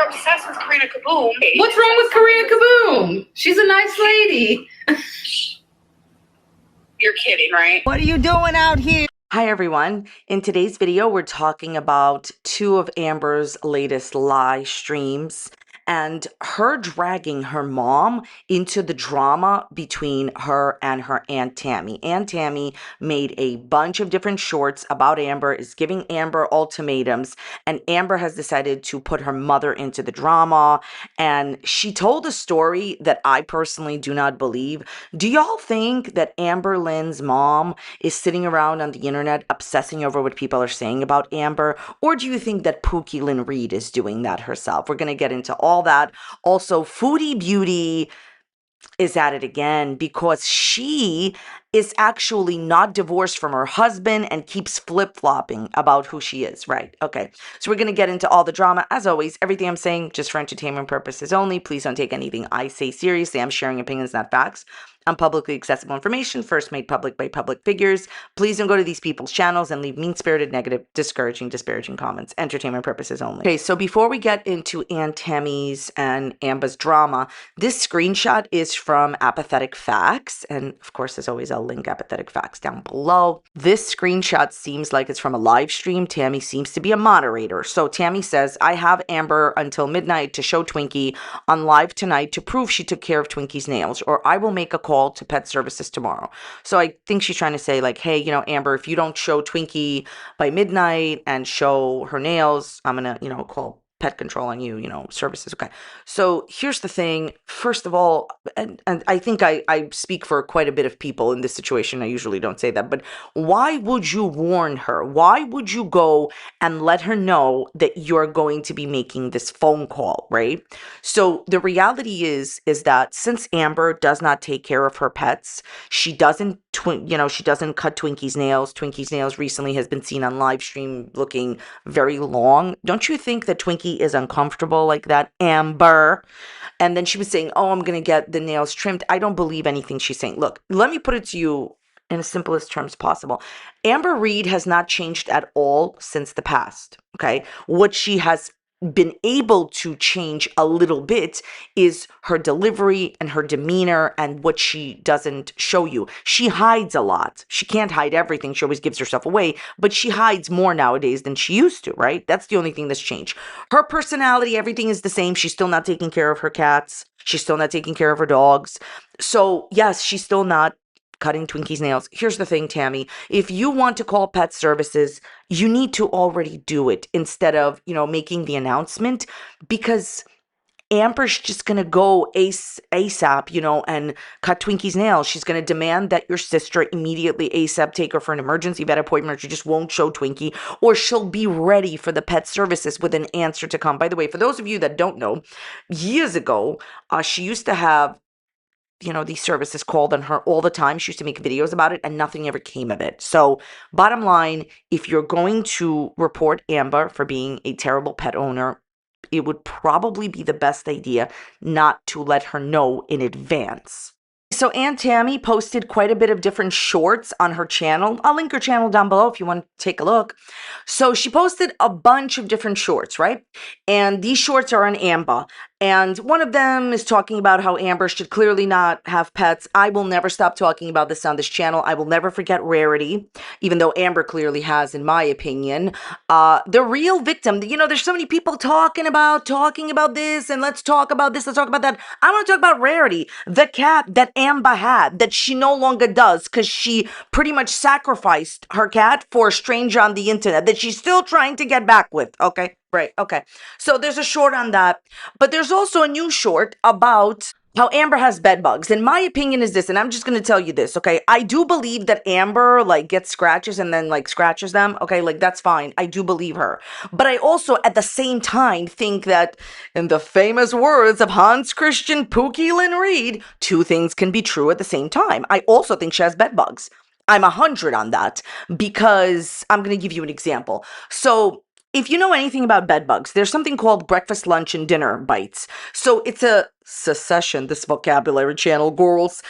You're obsessed with Karina Kaboom. What's wrong with Karina Kaboom? She's a nice lady. You're kidding, right? What are you doing out here? Hi everyone. In today's video, we're talking about two of Amber's latest live streams and her dragging her mom into the drama between her and her Aunt Tammy. Aunt Tammy made a bunch of different shorts about Amber, is giving Amber ultimatums, and Amber has decided to put her mother into the drama, and she told a story that I personally do not believe. Do y'all think that Amberlynn's mom is sitting around on the internet obsessing over what people are saying about Amber? Or do you think that Amberlynn Reid is doing that herself? We're going to get into all that. Also, Foodie Beauty is at it again because she is actually not divorced from her husband and keeps flip-flopping about who she is, right? Okay, so we're going to get into all the drama. As always, everything I'm saying just for entertainment purposes only. Please don't take anything I say seriously. I'm sharing opinions, not facts. On publicly accessible information, first made public by public figures. Please don't go to these people's channels and leave mean-spirited, negative, discouraging, disparaging comments. Entertainment purposes only. Okay, so before we get into Aunt Tammy's and Amber's drama, this screenshot is from Apathetic Facts. And of course, as always, I'll link Apathetic Facts down below. This screenshot seems like it's from a live stream. Tammy seems to be a moderator. So Tammy says, I have Amber until midnight to show Twinkie on live tonight to prove she took care of Twinkie's nails, or I will make a call to pet services tomorrow. So I think she's trying to say like, hey, you know, Amber, if you don't show Twinkie by midnight and show her nails, I'm gonna, you know, call pet control on you, you know, services. Okay. So here's the thing. First of all, and I think I speak for quite a bit of people in this situation. I usually don't say that, but why would you warn her? Why would you go and let her know that you're going to be making this phone call, right? So the reality is that since Amber does not take care of her pets, she doesn't she doesn't cut Twinkie's nails. Twinkie's nails recently has been seen on live stream looking very long. Don't you think that Twinkie is uncomfortable like that, Amber? And then she was saying, oh, I'm going to get the nails trimmed. I don't believe anything she's saying. Look, let me put it to you in the simplest terms possible. Amber Reid has not changed at all since the past, okay? What she has been able to change a little bit is her delivery and her demeanor and what she doesn't show you. She hides a lot. She can't hide everything. She always gives herself away, but she hides more nowadays than she used to, right? That's the only thing that's changed. Her personality, everything is the same. She's still not taking care of her cats. She's still not taking care of her dogs. So yes, she's still not cutting Twinkie's nails. Here's the thing, Tammy. If you want to call pet services, you need to already do it instead of, you know, making the announcement, because Amber's just going to go ASAP, you know, and cut Twinkie's nails. She's going to demand that your sister immediately ASAP take her for an emergency vet appointment, or she just won't show Twinkie, or she'll be ready for the pet services with an answer to come. By the way, for those of you that don't know, years ago, she used to have, you know, these services called on her all the time. She used to make videos about it and nothing ever came of it. So bottom line, if you're going to report Amber for being a terrible pet owner, it would probably be the best idea not to let her know in advance. So Aunt Tammy posted quite a bit of different shorts on her channel. I'll link her channel down below if you want to take a look. So she posted a bunch of different shorts, right? And these shorts are on Amber. And one of them is talking about how Amber should clearly not have pets. I will never stop talking about this on this channel. I will never forget Rarity, even though Amber clearly has, in my opinion. The real victim, you know, there's so many people talking about this, and let's talk about this, let's talk about that. I want to talk about Rarity, the cat that Amber had, that she no longer does because she pretty much sacrificed her cat for a stranger on the internet that she's still trying to get back with, okay? Right, okay. So there's a short on that, but there's also a new short about how Amber has bed bugs. And my opinion is this, and I'm just going to tell you this, okay? I do believe that Amber, like, gets scratches and then, like, scratches them, okay? Like, that's fine. I do believe her. But I also, at the same time, think that, in the famous words of Hans Christian Amberlynn Reid, two things can be true at the same time. I also think she has bed bugs. I'm 100 on that, because I'm going to give you an example. So if you know anything about bed bugs, there's something called breakfast, lunch, and dinner bites. So it's a succession, this vocabulary channel, girls.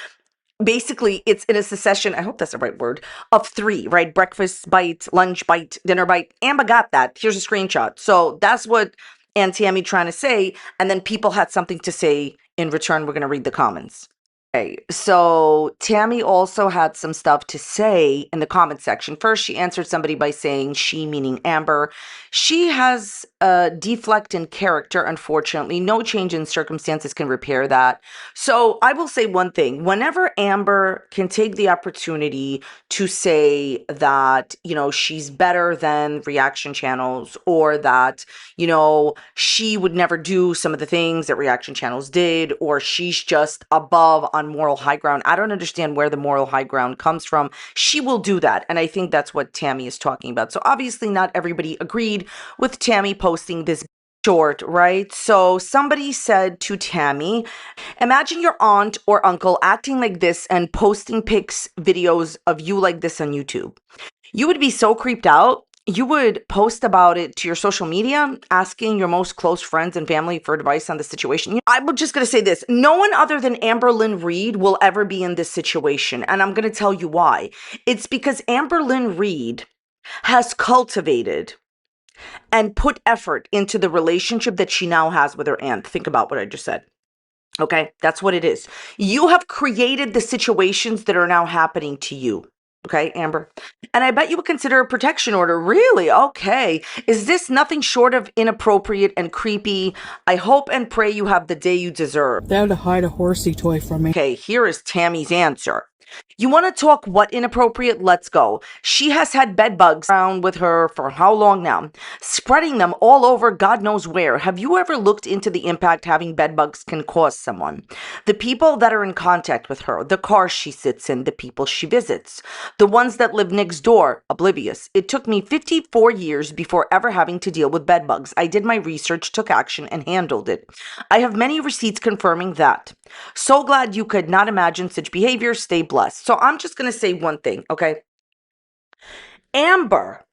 Basically, it's in a succession, I hope that's the right word, of three, right? Breakfast bite, lunch bite, dinner bite. Amber got that. Here's a screenshot. So that's what and Tammy trying to say, and then people had something to say in return. We're going to read the comments. Okay, so Tammy also had some stuff to say in the comment section. First, she answered somebody by saying she, meaning Amber, she has a deflect in character, unfortunately. No change in circumstances can repair that. So I will say one thing. Whenever Amber can take the opportunity to say that, she's better than reaction channels, or that, she would never do some of the things that reaction channels did, or she's just above on moral high ground. I don't understand where the moral high ground comes from. She will do that. And I think that's what Tammy is talking about. So obviously not everybody agreed with Tammy posting this short, right? So somebody said to Tammy, imagine your aunt or uncle acting like this and posting pics, videos of you like this on YouTube. You would be so creeped out. You would post about it to your social media, asking your most close friends and family for advice on the situation. I'm just going to say this. No one other than Amberlynn Reid will ever be in this situation. And I'm going to tell you why. It's because Amberlynn Reid has cultivated and put effort into the relationship that she now has with her aunt. Think about what I just said. Okay, that's what it is. You have created the situations that are now happening to you. Okay, Amber. And I bet you would consider a protection order. Really? Okay. Is this nothing short of inappropriate and creepy? I hope and pray you have the day you deserve. They had to hide a horsey toy from me. Okay, here is Tammy's answer. You want to talk what inappropriate? Let's go. She has had bed bugs around with her for how long now? Spreading them all over God knows where. Have you ever looked into the impact having bed bugs can cause someone? The people that are in contact with her, the car she sits in, the people she visits, the ones that live next door, oblivious. It took me 54 years before ever having to deal with bed bugs. I did my research, took action, and handled it. I have many receipts confirming that. So glad you could not imagine such behavior. Stay blessed. So I'm just going to say one thing, okay? Amber,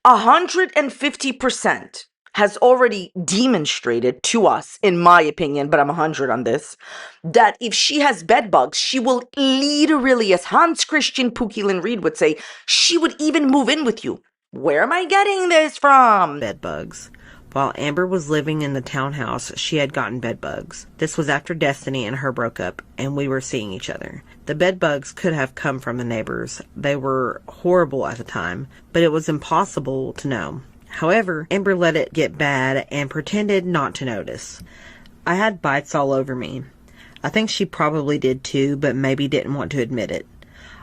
150% has already demonstrated to us, in my opinion, but I'm 100 on this, that if she has bed bugs, she will literally, as Hans Christian Pukilin Reid would say, she would even move in with you. Where am I getting this from? Bed bugs. While Amber was living in the townhouse, she had gotten bed bugs. This was after Destiny and her broke up, and we were seeing each other. The bed bugs could have come from the neighbors. They were horrible at the time, but it was impossible to know. However, Amber let it get bad and pretended not to notice. I had bites all over me. I think she probably did too, but maybe didn't want to admit it.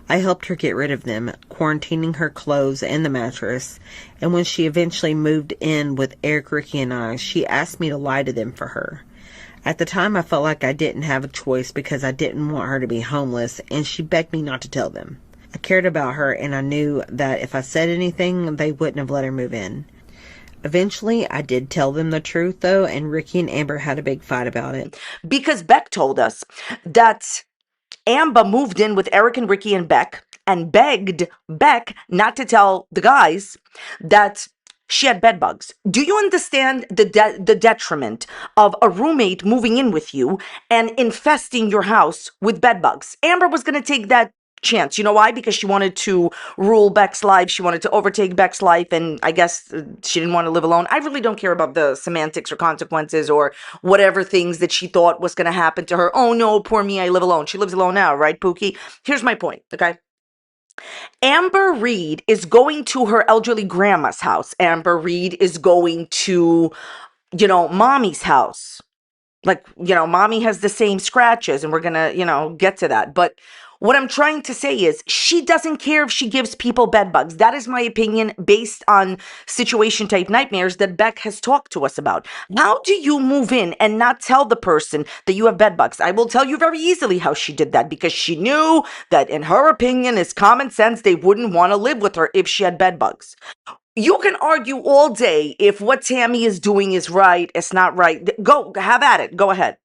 I helped her get rid of them, quarantining her clothes and the mattress, and when she eventually moved in with Eric, Ricky, and I, she asked me to lie to them for her. At the time, I felt like I didn't have a choice because I didn't want her to be homeless, and she begged me not to tell them. I cared about her, and I knew that if I said anything, they wouldn't have let her move in. Eventually, I did tell them the truth, though, and Ricky and Amber had a big fight about it. Because Beck told us that Amber moved in with Eric and Ricky and Beck and begged Beck not to tell the guys that she had bed bugs. Do you understand the detriment of a roommate moving in with you and infesting your house with bed bugs? Amber was going to take that chance. You know why? Because she wanted to rule Beck's life. She wanted to overtake Beck's life, and I guess she didn't want to live alone. I really don't care about the semantics or consequences or whatever things that she thought was going to happen to her. Oh no, poor me, I live alone. She lives alone now, right, Pookie? Here's my point, okay? Amber Reid is going to her elderly grandma's house. Amber Reid is going to, mommy's house. Like, mommy has the same scratches, and we're going to, get to that. But what I'm trying to say is she doesn't care if she gives people bed bugs. That is my opinion based on situation type nightmares that Beck has talked to us about. How do you move in and not tell the person that you have bed bugs? I will tell you very easily how she did that, because she knew that, in her opinion, is common sense, they wouldn't want to live with her if she had bed bugs. You can argue all day if what Tammy is doing is right, it's not right. Go, have at it. Go ahead.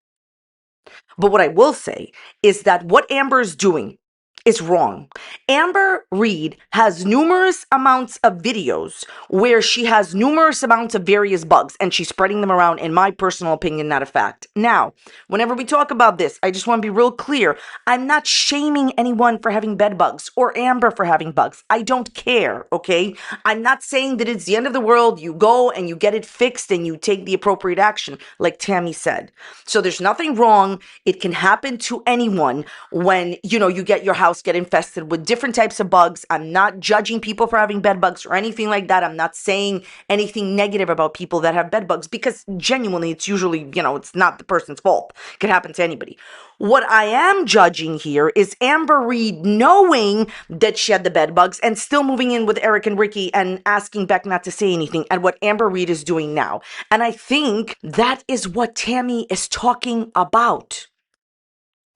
But what I will say is that what Amber is doing is wrong. Amber Reid has numerous amounts of videos where she has numerous amounts of various bugs and she's spreading them around, in my personal opinion, not a fact. Now, whenever we talk about this, I just want to be real clear. I'm not shaming anyone for having bed bugs or Amber for having bugs. I don't care, okay? I'm not saying that it's the end of the world. You go and you get it fixed and you take the appropriate action, like Tammy said. So there's nothing wrong. It can happen to anyone when, you get your house get infested with different types of bugs. I'm not judging people for having bed bugs or anything like that. I'm not saying anything negative about people that have bed bugs because genuinely it's usually, it's not the person's fault. It can happen to anybody. What I am judging here is Amber Reid knowing that she had the bed bugs and still moving in with Eric and Ricky and asking Beck not to say anything, and what Amber Reid is doing now. And I think that is what Tammy is talking about.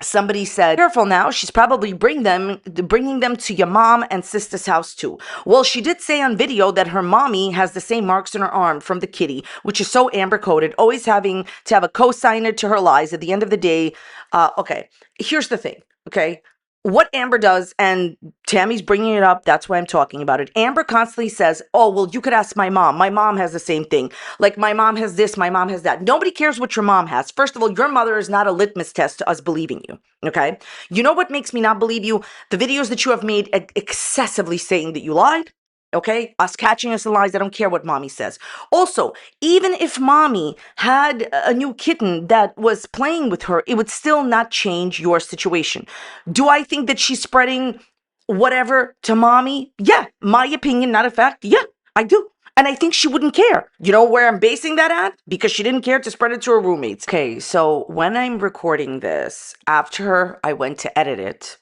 Somebody said, careful now, she's probably bringing them to your mom and sister's house too. Well, she did say on video that her mommy has the same marks on her arm from the kitty, which is so Amber coded, always having to have a co-signer to her lies. At the end of the day, okay, here's the thing, okay? What Amber does, and Tammy's bringing it up, that's why I'm talking about it. Amber constantly says, oh, well, you could ask my mom. My mom has the same thing. Like, my mom has this, my mom has that. Nobody cares what your mom has. First of all, your mother is not a litmus test to us believing you, okay? You know what makes me not believe you? The videos that you have made excessively saying that you lied. Okay, us catching us in lies. I don't care what mommy says. Also, even if mommy had a new kitten that was playing with her, it would still not change your situation. Do I think that she's spreading whatever to mommy? Yeah, my opinion, not a fact. Yeah, I do. And I think she wouldn't care. You know where I'm basing that at? Because she didn't care to spread it to her roommates. Okay, so when I'm recording this, after I went to edit it,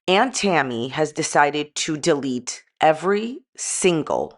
Aunt Tammy has decided to delete every single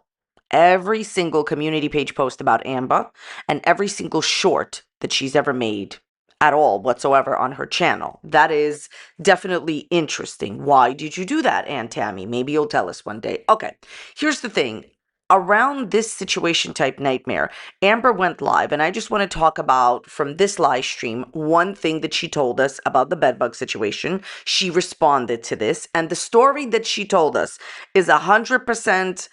community page post about Amber and every single short that she's ever made at all whatsoever on her channel. That is definitely interesting. Why did you do that, Aunt Tammy? Maybe you'll tell us one day. Okay, here's the thing. Around this situation type nightmare, Amber went live, and I just want to talk about, from this live stream, one thing that she told us about the bedbug situation. She responded to this, and the story that she told us is 100%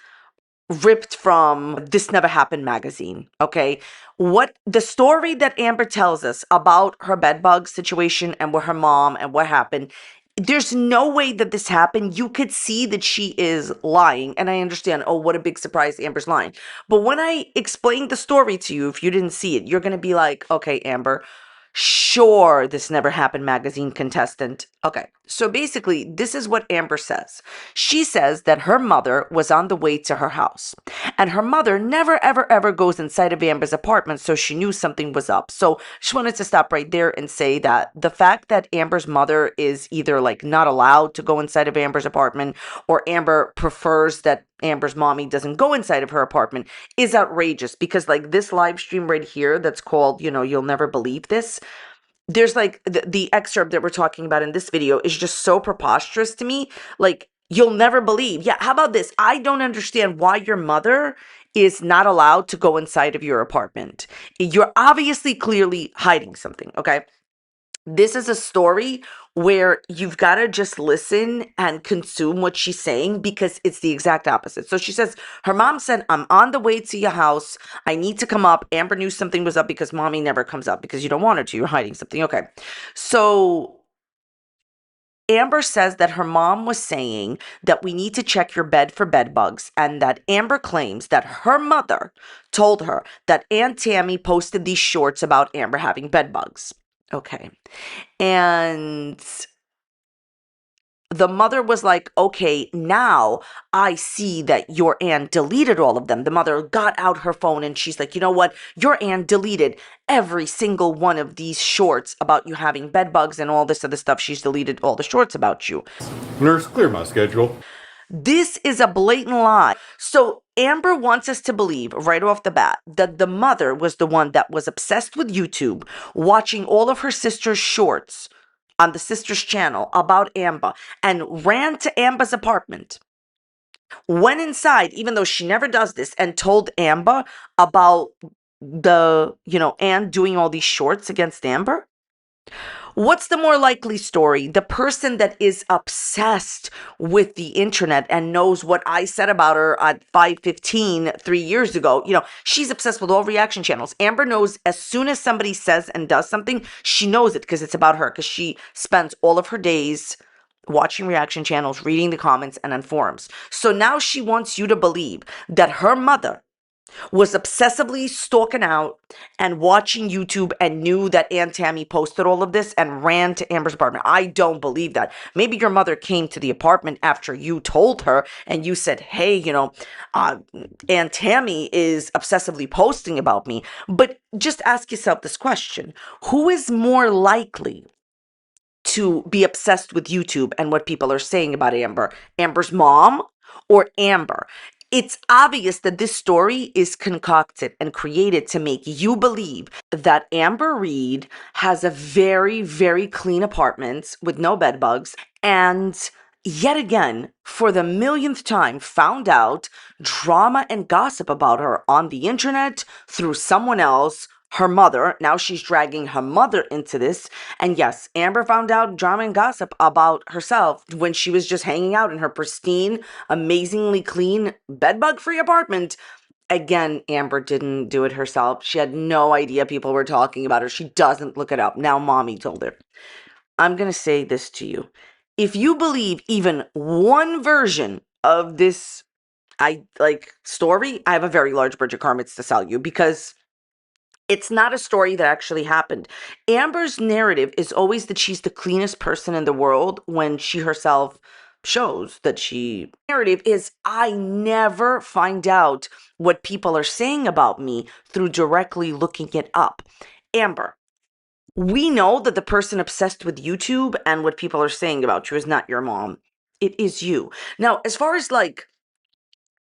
ripped from This Never Happened magazine, okay? What the story that Amber tells us about her bedbug situation and with her mom and what happened, there's no way that this happened. You could see that she is lying, and I understand, oh, what a big surprise, Amber's lying. But when I explained the story to you, if you didn't see it, you're going to be like, okay, Amber, sure, This Never Happened magazine contestant. Okay, so basically, this is what Amber says. She says that her mother was on the way to her house, and her mother never, ever, ever goes inside of Amber's apartment, so she knew something was up. So she wanted to stop right there and say that the fact that Amber's mother is either like not allowed to go inside of Amber's apartment, or Amber prefers that Amber's mommy doesn't go inside of her apartment is outrageous, because like this live stream right here that's called, You'll Never Believe This, there's like the excerpt that we're talking about in this video is just so preposterous to me. Like, you'll never believe. Yeah, how about this? I don't understand why your mother is not allowed to go inside of your apartment. You're obviously clearly hiding something, okay? This is a story where you've got to just listen and consume what she's saying, because it's the exact opposite. So she says, her mom said, I'm on the way to your house. I need to come up. Amber knew something was up because mommy never comes up because you don't want her to. You're hiding something. Okay. So Amber says that her mom was saying that we need to check your bed for bed bugs, and that Amber claims that her mother told her that Aunt Tammy posted these shorts about Amber having bed bugs. Okay. And the mother was like, okay, now I see that your aunt deleted all of them. The mother got out her phone and she's like, you know what? Your aunt deleted every single one of these shorts about you having bed bugs and all this other stuff. She's deleted all the shorts about you. Nurse, clear my schedule. This is a blatant lie. So Amber wants us to believe right off the bat that the mother was the one that was obsessed with YouTube, watching all of her sister's shorts on the sister's channel about Amber, and ran to Amber's apartment, went inside, even though she never does this, and told Amber about Anne doing all these shorts against Amber. What's the more likely story? The person that is obsessed with the internet and knows what I said about her at 5:15 3 years ago. She's obsessed with all reaction channels. Amber knows as soon as somebody says and does something, she knows it because it's about her, because she spends all of her days watching reaction channels, reading the comments, and on forums. So now she wants you to believe that her mother was obsessively stalking out and watching YouTube and knew that Aunt Tammy posted all of this and ran to Amber's apartment. I don't believe that. Maybe your mother came to the apartment after you told her and you said, hey, Aunt Tammy is obsessively posting about me. But just ask yourself this question. Who is more likely to be obsessed with YouTube and what people are saying about Amber? Amber's mom or Amber? It's obvious that this story is concocted and created to make you believe that Amber Reid has a very, very clean apartment with no bed bugs, and yet again, for the millionth time, found out drama and gossip about her on the internet through someone else, her mother. Now she's dragging her mother into this. And yes, Amber found out drama and gossip about herself when she was just hanging out in her pristine, amazingly clean, bedbug-free apartment. Again, Amber didn't do it herself. She had no idea people were talking about her. She doesn't look it up. Now mommy told her. I'm going to say this to you. If you believe even one version of this story, I have a very large bridge of karmas to sell you, because it's not a story that actually happened. Amber's narrative is always that she's the cleanest person in the world when she herself shows that she narrative is I never find out what people are saying about me through directly looking it up. Amber, we know that the person obsessed with YouTube and what people are saying about you is not your mom. It is you. Now, as far as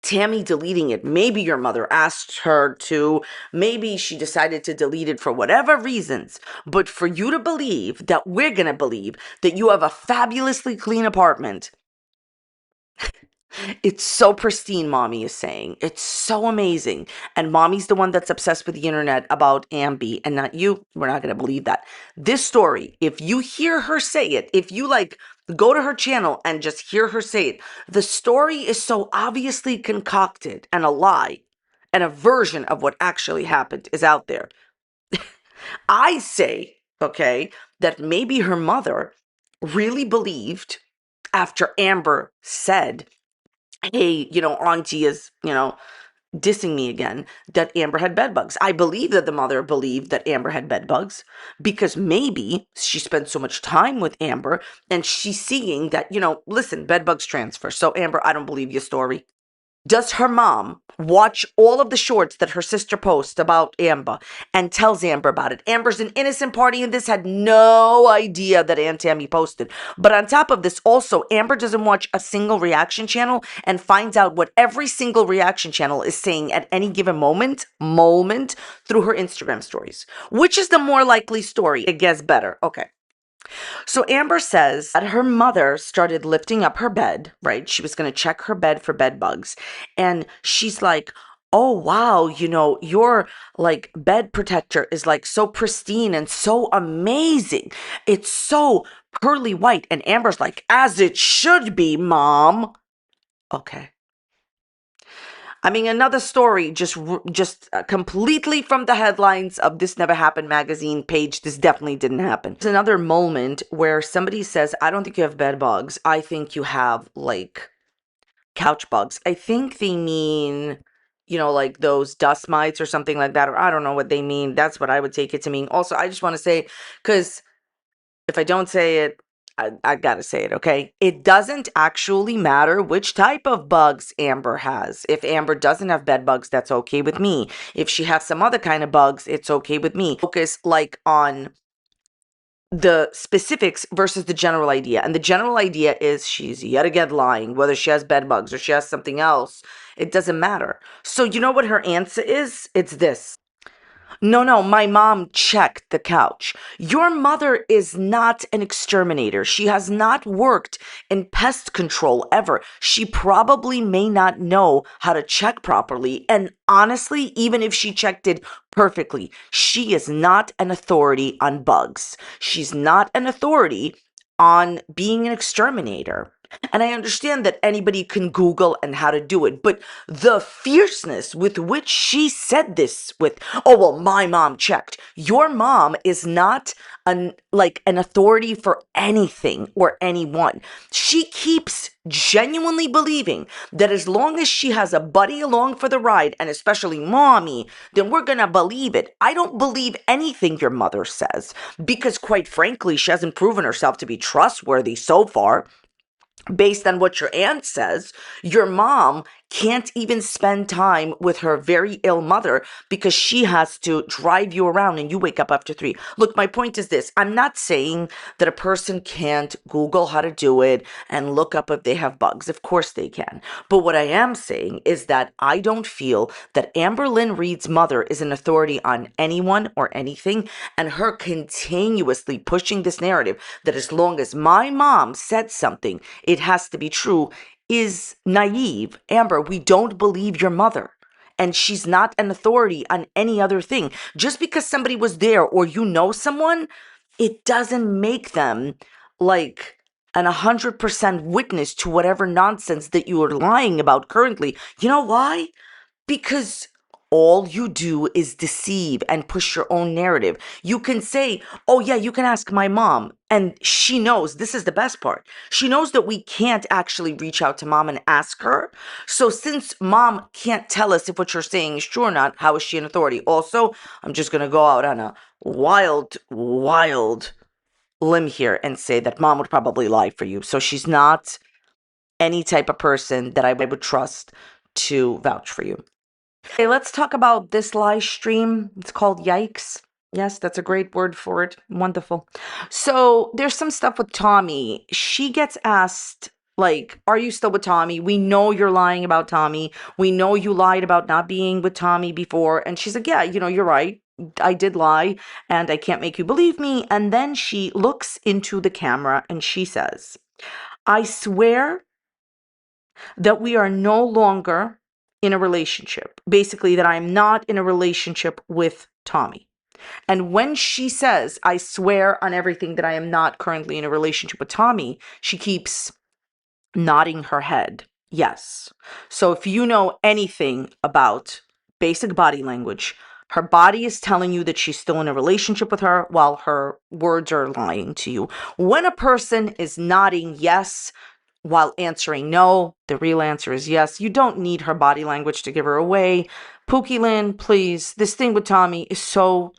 Tammy deleting it, maybe your mother asked her to, maybe she decided to delete it for whatever reasons, but for you to believe that we're going to believe that you have a fabulously clean apartment, it's so pristine, mommy is saying. It's so amazing. And mommy's the one that's obsessed with the internet about Ambi and not you. We're not going to believe that. This story, if you hear her say it, if you go to her channel and just hear her say it, the story is so obviously concocted and a lie, and a version of what actually happened is out there. I say, okay, that maybe her mother really believed after Amber said, hey, auntie is, dissing me again, that Amber had bed bugs. I believe that the mother believed that Amber had bed bugs because maybe she spent so much time with Amber and she's seeing that, listen, bed bugs transfer. So Amber, I don't believe your story. Does her mom watch all of the shorts that her sister posts about Amber and tells Amber about it? Amber's an innocent party in this, had no idea that Aunt Tammy posted. But on top of this, also, Amber doesn't watch a single reaction channel and finds out what every single reaction channel is saying at any given moment through her Instagram stories. Which is the more likely story? It gets better. Okay. So Amber says that her mother started lifting up her bed, right? She was going to check her bed for bed bugs. And she's like, oh, wow, your bed protector is so pristine and so amazing. It's so pearly white. And Amber's like, as it should be, Mom. Okay. I mean, another story, just completely from the headlines of This Never Happened magazine page. This definitely didn't happen. It's another moment where somebody says, I don't think you have bed bugs. I think you have couch bugs. I think they mean, those dust mites or something like that, or I don't know what they mean. That's what I would take it to mean. Also, I just want to say, because if I don't say it, I gotta say it, okay? It doesn't actually matter which type of bugs Amber has. If Amber doesn't have bed bugs, that's okay with me. If she has some other kind of bugs, it's okay with me. Focus on the specifics versus the general idea. And the general idea is she's yet again lying, whether she has bed bugs or she has something else. It doesn't matter. So you know what her answer is? It's this. No, my mom checked the couch. Your mother is not an exterminator. She has not worked in pest control ever. She probably may not know how to check properly. And honestly, even if she checked it perfectly, she is not an authority on bugs. She's not an authority on being an exterminator. And I understand that anybody can Google and how to do it, but the fierceness with which she said this with, oh, well, my mom checked. Your mom is not an authority for anything or anyone. She keeps genuinely believing that as long as she has a buddy along for the ride, and especially mommy, then we're going to believe it. I don't believe anything your mother says because, quite frankly, she hasn't proven herself to be trustworthy so far. Based on what your aunt says, your mom can't even spend time with her very ill mother because she has to drive you around and you wake up after 3. Look, my point is this. I'm not saying that a person can't Google how to do it and look up if they have bugs. Of course they can. But what I am saying is that I don't feel that Amberlynn Reid's mother is an authority on anyone or anything, and her continuously pushing this narrative that as long as my mom said something, it has to be true, is naive. Amber, we don't believe your mother. And she's not an authority on any other thing. Just because somebody was there or you know someone, it doesn't make them like an 100% witness to whatever nonsense that you are lying about currently. You know why? Because all you do is deceive and push your own narrative. You can say, oh yeah, you can ask my mom. And she knows, this is the best part. She knows that we can't actually reach out to mom and ask her. So since mom can't tell us if what you're saying is true or not, how is she an authority? Also, I'm just going to go out on a wild limb here and say that mom would probably lie for you. So she's not any type of person that I would trust to vouch for you. Okay, let's talk about this live stream. It's called Yikes. Yes, that's a great word for it. Wonderful. So there's some stuff with Tommy. She gets asked, like, are you still with Tommy? We know you're lying about Tommy. We know you lied about not being with Tommy before. And she's like, yeah, you're right. I did lie and I can't make you believe me. And then she looks into the camera and she says, I swear that we are no longer in a relationship. Basically, that I'm not in a relationship with Tommy. And when she says, I swear on everything that I am not currently in a relationship with Tommy, she keeps nodding her head. Yes. So if you know anything about basic body language, her body is telling you that she's still in a relationship with her while her words are lying to you. When a person is nodding yes while answering no, the real answer is yes. You don't need her body language to give her away. Pookie Lynn, please, this thing with Tommy is so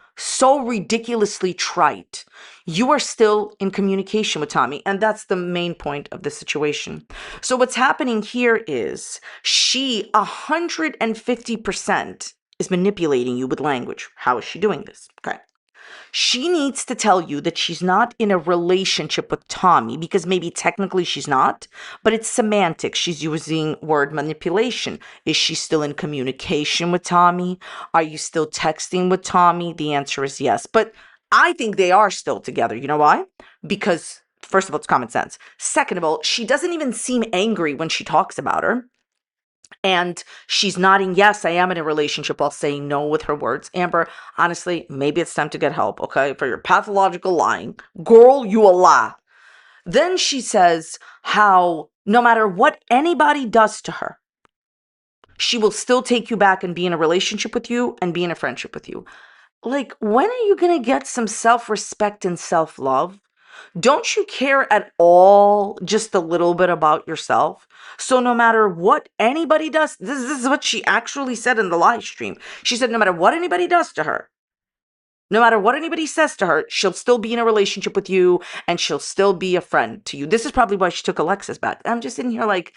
ridiculously trite. You are still in communication with Tommy, and that's the main point of the situation. So what's happening here is she 150% is manipulating you with language. How is she doing this? Okay. She needs to tell you that she's not in a relationship with Tommy because maybe technically she's not, but it's semantics. She's using word manipulation. Is she still in communication with Tommy? Are you still texting with Tommy? The answer is yes. But I think they are still together. You know why? Because first of all, it's common sense. Second of all, she doesn't even seem angry when she talks about her. And she's nodding, yes, I am in a relationship while saying no with her words. Amber, honestly, maybe it's time to get help, okay? For your pathological lying. Girl, you a lie. Then she says how no matter what anybody does to her, she will still take you back and be in a relationship with you and be in a friendship with you. Like, when are you going to get some self-respect and self-love? Don't you care at all just a little bit about yourself? So no matter what anybody does, this is what she actually said in the live stream. She said no matter what anybody does to her, no matter what anybody says to her, she'll still be in a relationship with you and she'll still be a friend to you. This is probably why she took Alexis back. I'm just sitting here like,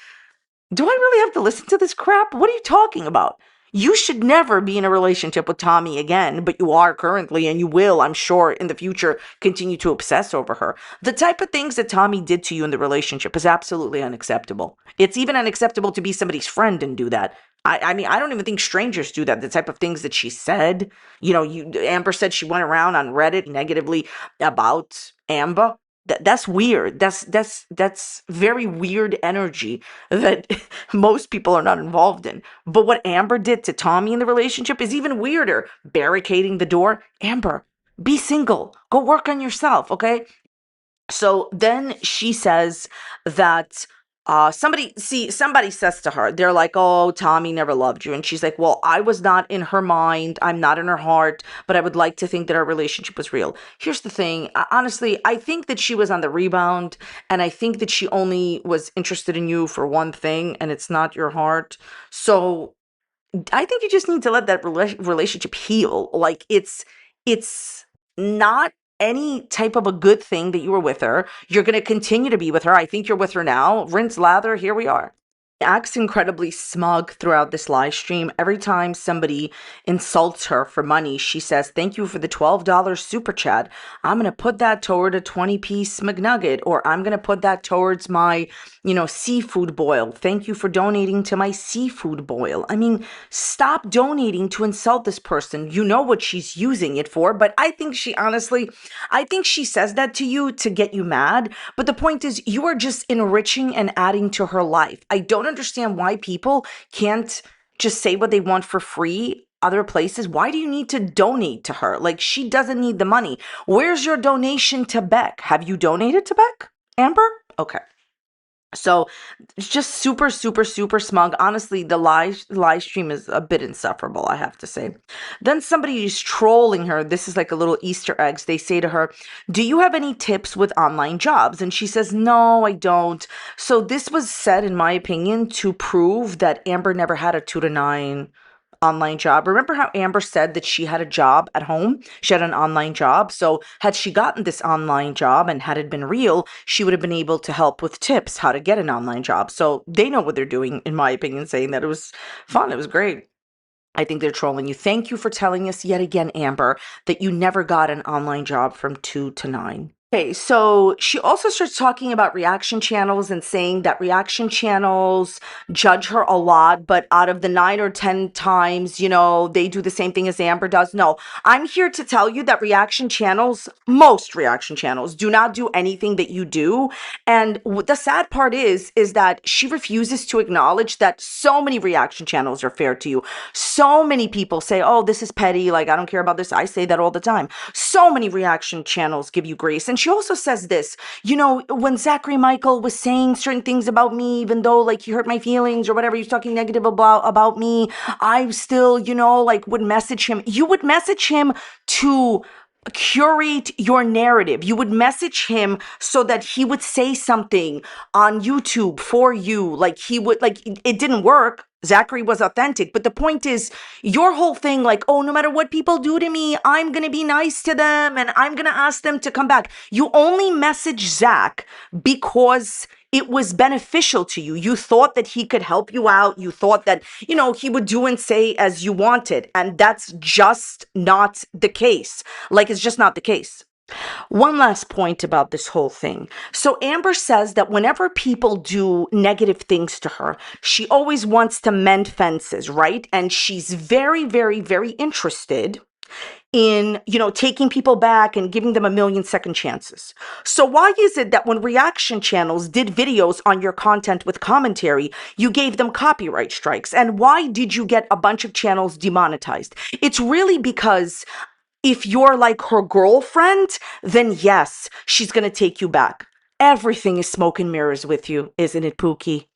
do I really have to listen to this crap? What are you talking about? You should never be in a relationship with Tommy again, but you are currently, and you will, I'm sure, in the future, continue to obsess over her. The type of things that Tommy did to you in the relationship is absolutely unacceptable. It's even unacceptable to be somebody's friend and do that. I mean, I don't even think strangers do that. The type of things that she said, Amber said she went around on Reddit negatively about Amber. That's weird. That's very weird energy that most people are not involved in. But what Amber did to Tommy in the relationship is even weirder. Barricading the door. Amber, be single. Go work on yourself, okay? So then she says that somebody says to her, they're like, oh, Tommy never loved you. And she's like, well, I was not in her mind. I'm not in her heart, but I would like to think that our relationship was real. Here's the thing. Honestly, I think that she was on the rebound, and I think that she only was interested in you for one thing, and it's not your heart. So I think you just need to let that relationship heal. Like it's not any type of a good thing that you were with her. You're going to continue to be with her. I think you're with her now. Rinse, lather, here we are. Acts incredibly smug throughout this live stream. Every time somebody insults her for money, she says, thank you for the $12 super chat. I'm going to put that toward a 20-piece McNugget, or I'm going to put that towards my, seafood boil. Thank you for donating to my seafood boil. I mean, stop donating to insult this person. You know what she's using it for, but I think she says that to you to get you mad. But the point is, you are just enriching and adding to her life. I don't understand why people can't just say what they want for free other places. Why do you need to donate to her? Like, she doesn't need the money. Where's your donation to Beck? Have you donated to Beck, Amber? Okay. So it's just super, super, super smug. Honestly, the live stream is a bit insufferable, I have to say. Then somebody is trolling her. This is like a little Easter eggs. They say to her, do you have any tips with online jobs? And she says, no, I don't. So this was said, in my opinion, to prove that Amber never had a 2 to 9 online job. Remember how Amber said that she had a job at home? She had an online job. So had she gotten this online job and had it been real, she would have been able to help with tips how to get an online job. So they know what they're doing, in my opinion, saying that it was fun. It was great. I think they're trolling you. Thank you for telling us yet again, Amber, that you never got an online job from 2 to 9. Okay, so she also starts talking about reaction channels and saying that reaction channels judge her a lot, but out of the 9 or 10 times, they do the same thing as Amber does. No, I'm here to tell you that most reaction channels do not do anything that you do. And the sad part is that she refuses to acknowledge that so many reaction channels are fair to you. So many people say, oh, this is petty. Like, I don't care about this. I say that all the time. So many reaction channels give you grace. And she also says this, when Zachary Michael was saying certain things about me, even though like he hurt my feelings or whatever, he was talking negative about me, I still, would message him. You would message him to curate your narrative. You would message him so that he would say something on YouTube for you. Like it didn't work. Zachary was authentic. But the point is, your whole thing, like, oh, no matter what people do to me, I'm going to be nice to them and I'm going to ask them to come back. You only message Zach because it was beneficial to you. You thought that he could help you out. You thought that, he would do and say as you wanted. And that's just not the case. Like, it's just not the case. One last point about this whole thing. So Amber says that whenever people do negative things to her, she always wants to mend fences, right? And she's very, very, very interested in, taking people back and giving them a million second chances. So why is it that when reaction channels did videos on your content with commentary, you gave them copyright strikes? And why did you get a bunch of channels demonetized? It's really because if you're like her girlfriend, then yes, she's going to take you back. Everything is smoke and mirrors with you, isn't it, Pookie?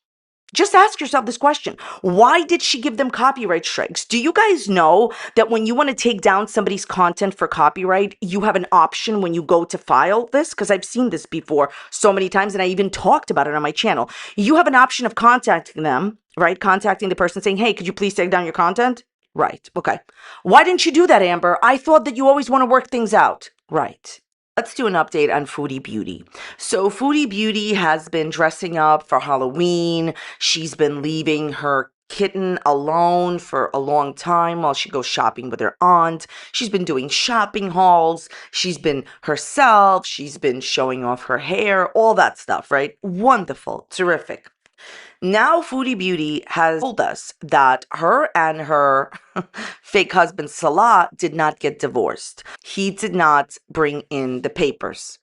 Just ask yourself this question. Why did she give them copyright strikes? Do you guys know that when you want to take down somebody's content for copyright, you have an option when you go to file this? Because I've seen this before so many times, and I even talked about it on my channel. You have an option of contacting them, right? Contacting the person saying, hey, could you please take down your content? Right. Okay. Why didn't you do that, Amber? I thought that you always want to work things out. Right. Let's do an update on Foodie Beauty. So Foodie Beauty has been dressing up for Halloween. She's been leaving her kitten alone for a long time while she goes shopping with her aunt. She's been doing shopping hauls. She's been herself. She's been showing off her hair, all that stuff, right? Wonderful. Terrific. Now, Foodie Beauty has told us that her and her fake husband Salah did not get divorced. He did not bring in the papers.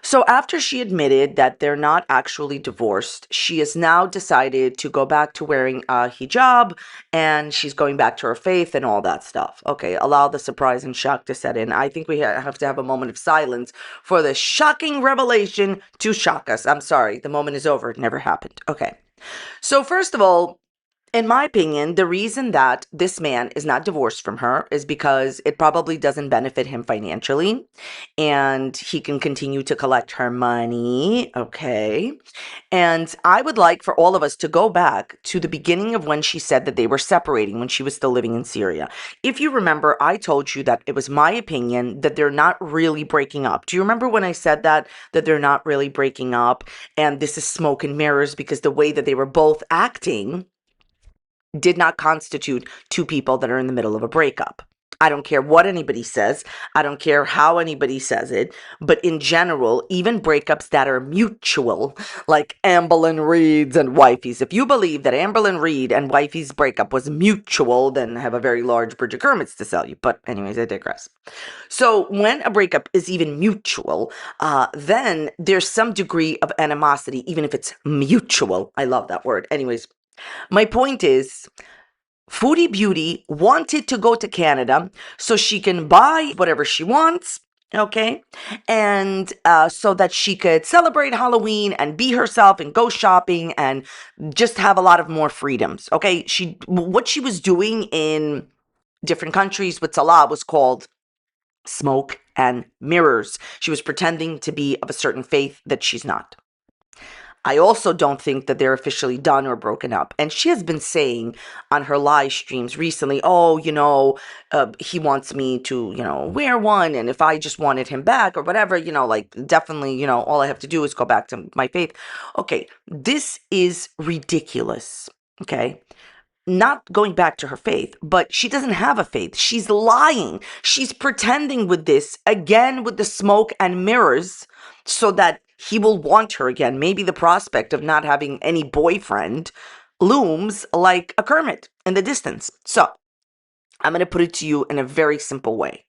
So after she admitted that they're not actually divorced, she has now decided to go back to wearing a hijab, and she's going back to her faith and all that stuff. Okay, allow the surprise and shock to set in. I think we have to have a moment of silence for the shocking revelation to shock us. I'm sorry, the moment is over. It never happened. Okay. So first of all, in my opinion, the reason that this man is not divorced from her is because it probably doesn't benefit him financially and he can continue to collect her money. Okay. And I would like for all of us to go back to the beginning of when she said that they were separating when she was still living in Syria. If you remember, I told you that it was my opinion that they're not really breaking up. Do you remember when I said that they're not really breaking up and this is smoke and mirrors because the way that they were both acting did not constitute two people that are in the middle of a breakup. I don't care what anybody says. I don't care how anybody says it. But in general, even breakups that are mutual, like Amberlynn Reid's and Wifey's, if you believe that Amberlynn Reid and Wifey's breakup was mutual, then I have a very large bridge of Kermits to sell you. But anyways, I digress. So when a breakup is even mutual, then there's some degree of animosity, even if it's mutual. I love that word. Anyways, my point is, Foodie Beauty wanted to go to Canada so she can buy whatever she wants, okay? And so that she could celebrate Halloween and be herself and go shopping and just have a lot of more freedoms, okay? What she was doing in different countries with Salah was called smoke and mirrors. She was pretending to be of a certain faith that she's not. I also don't think that they're officially done or broken up. And she has been saying on her live streams recently, oh, he wants me to, wear one. And if I just wanted him back or whatever, like definitely, all I have to do is go back to my faith. Okay, this is ridiculous. Okay. Not going back to her faith, but she doesn't have a faith. She's lying. She's pretending with this, again, with the smoke and mirrors, so that he will want her again. Maybe the prospect of not having any boyfriend looms like a Kermit in the distance. So I'm going to put it to you in a very simple way.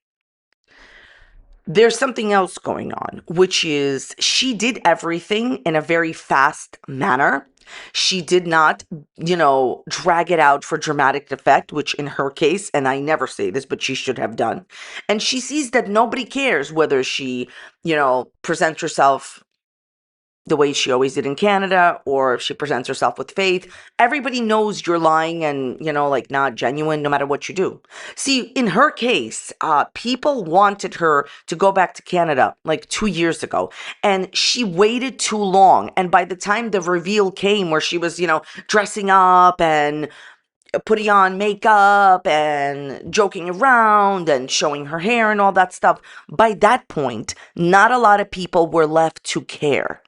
There's something else going on, which is she did everything in a very fast manner. She did not, drag it out for dramatic effect, which in her case, and I never say this, but she should have done. And she sees that nobody cares whether she, presents herself the way she always did in Canada, or if she presents herself with faith. Everybody knows you're lying and, not genuine no matter what you do. See, in her case, people wanted her to go back to Canada like 2 years ago, and she waited too long. And by the time the reveal came where she was, dressing up and putting on makeup and joking around and showing her hair and all that stuff, by that point, not a lot of people were left to care.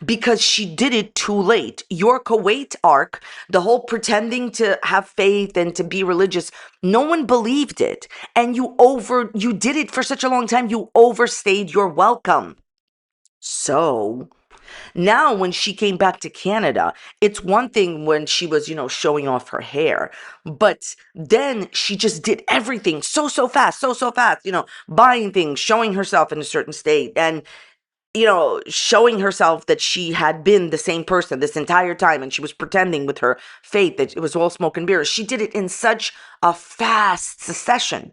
Because she did it too late. Your Kuwait arc, the whole pretending to have faith and to be religious, no one believed it. And you did it for such a long time, you overstayed your welcome. So now when she came back to Canada, it's one thing when she was, showing off her hair, but then she just did everything so fast, so fast, buying things, showing herself in a certain state, and showing herself that she had been the same person this entire time, and she was pretending with her faith that it was all smoke and mirrors. She did it in such a fast succession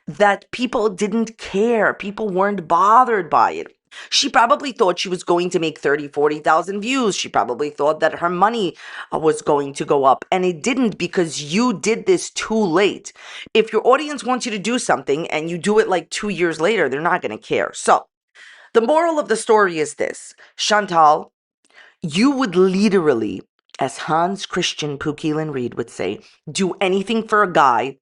that people didn't care. People weren't bothered by it. She probably thought she was going to make 30, 40,000 views. She probably thought that her money was going to go up, and it didn't, because you did this too late. If your audience wants you to do something and you do it like 2 years later, they're not going to care. So the moral of the story is this. Chantal, you would literally, as Hans Christian Pukilin Reid would say, do anything for a guy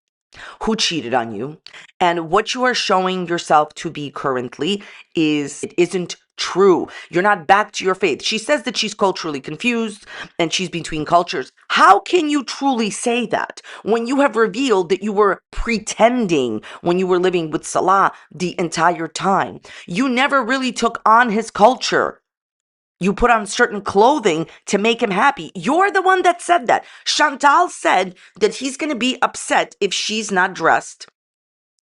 who cheated on you. And what you are showing yourself to be currently isn't true. You're not back to your faith. She says that she's culturally confused and she's between cultures. How can you truly say that when you have revealed that you were pretending when you were living with Salah the entire time? You never really took on his culture. You put on certain clothing to make him happy. You're the one that said that. Chantal said that he's going to be upset if she's not dressed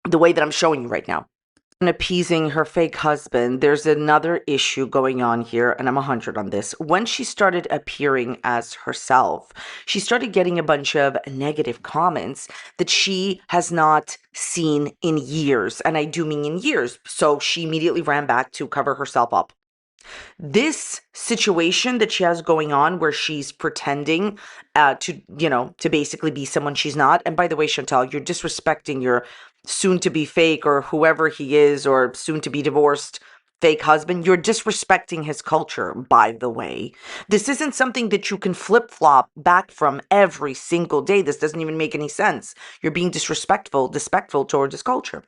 the way that I'm showing you right now. And appeasing her fake husband, there's another issue going on here, and I'm 100 on this. When she started appearing as herself, she started getting a bunch of negative comments that she has not seen in years, and I do mean in years. So she immediately ran back to cover herself up. This situation that she has going on where she's pretending to basically be someone she's not. And by the way, Chantal, you're disrespecting your soon to be fake or whoever he is or soon to be divorced fake husband. You're disrespecting his culture, by the way. This isn't something that you can flip flop back from every single day. This doesn't even make any sense. You're being despectful towards his culture.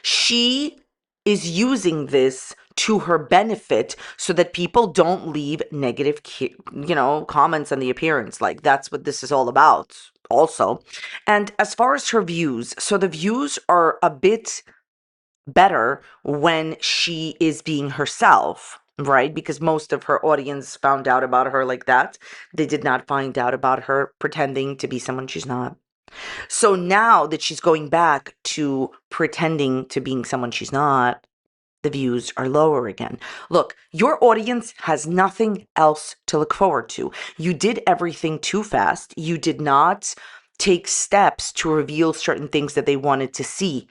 She is using this to her benefit so that people don't leave negative, comments on the appearance. Like, that's what this is all about also. And as far as her views, so the views are a bit better when she is being herself, right? Because most of her audience found out about her like that. They did not find out about her pretending to be someone she's not. So now that she's going back to pretending to being someone she's not, the views are lower again. Look, your audience has nothing else to look forward to. You did everything too fast. You did not take steps to reveal certain things that they wanted to see.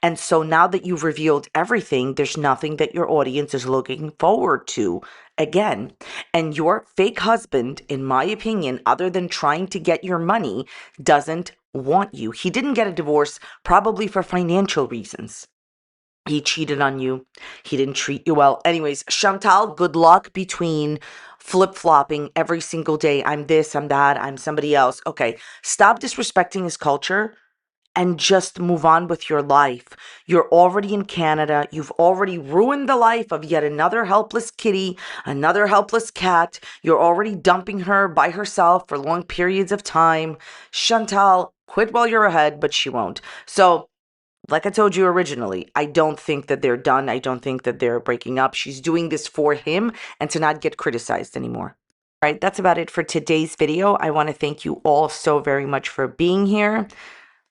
And so now that you've revealed everything, there's nothing that your audience is looking forward to again. And your fake husband, in my opinion, other than trying to get your money, doesn't want you. He didn't get a divorce probably for financial reasons. He cheated on you. He didn't treat you well. Anyways, Chantal, good luck between flip-flopping every single day. I'm this, I'm that, I'm somebody else. Okay, stop disrespecting his culture and just move on with your life. You're already in Canada. You've already ruined the life of yet another helpless kitty, another helpless cat. You're already dumping her by herself for long periods of time. Chantal, quit while you're ahead, but she won't. So, like I told you originally, I don't think that they're done. I don't think that they're breaking up. She's doing this for him and to not get criticized anymore. All right, that's about it for today's video. I want to thank you all so very much for being here.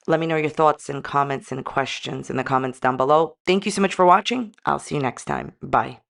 Let me know your thoughts and comments and questions in the comments down below. Thank you so much for watching. I'll see you next time. Bye.